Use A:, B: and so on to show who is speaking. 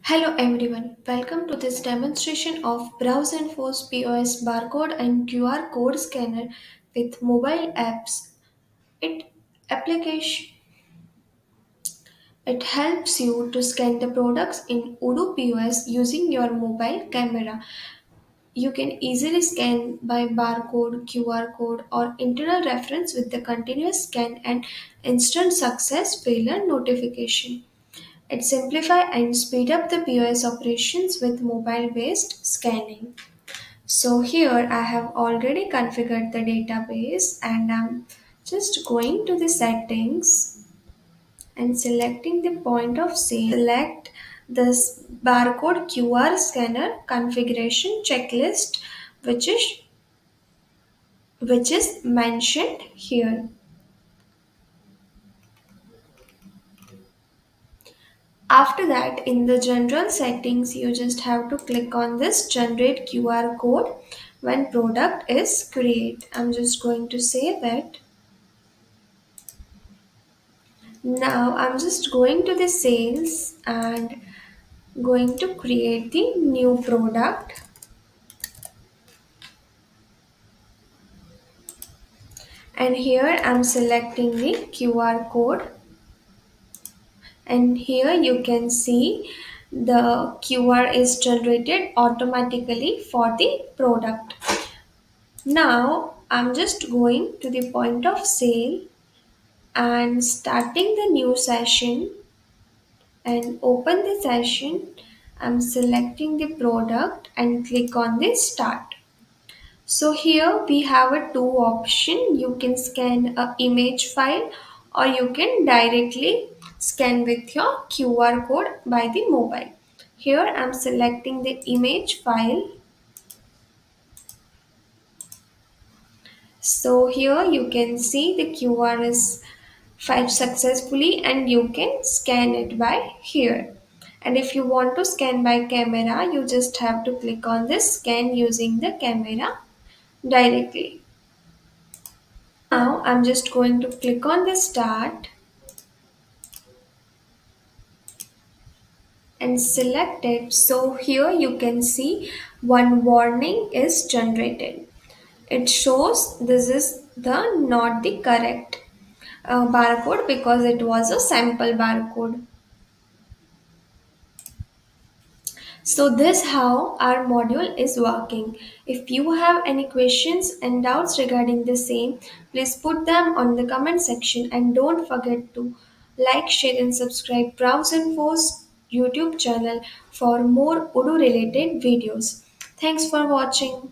A: Hello everyone, welcome to this demonstration of BrowseInfo's POS barcode and QR code scanner with mobile apps. It application it helps you to scan the products in Odoo POS using your mobile camera. You can easily scan by barcode, QR code, or internal reference with the continuous scan and instant success failure notification. It simplify and speed up the POS operations with mobile-based scanning. So here I have already configured the database and I'm just going to the settings and selecting the point of sale. Select this barcode QR scanner configuration checklist which is which is mentioned here. After that, in the general settings, you just have to click on this generate QR code when product is create. I'm just going to save it. Now I'm just going to the sales and going to create the new product. And here I'm selecting the QR code. And here you can see the QR is generated automatically for the product. Now I'm just going to the point of sale and starting the new session and open the session. I'm selecting the product and click on the start. So here we have a two option. You can scan a image file or you can directly scan with your QR code by the mobile. Here I'm selecting the image file. So here you can see the QR is fetched successfully and you can scan it by here. And if you want to scan by camera, you just have to click on this scan using the camera directly. Now I'm just going to click on the start and select it. So here you can see one warning is generated. It shows this is the not the correct barcode because it was a sample barcode. So this how our module is working. If you have any questions and doubts regarding the same, please put them on the comment section and don't forget to like, share and subscribe BrowseInfo's YouTube channel for more Odoo related videos. Thanks for watching.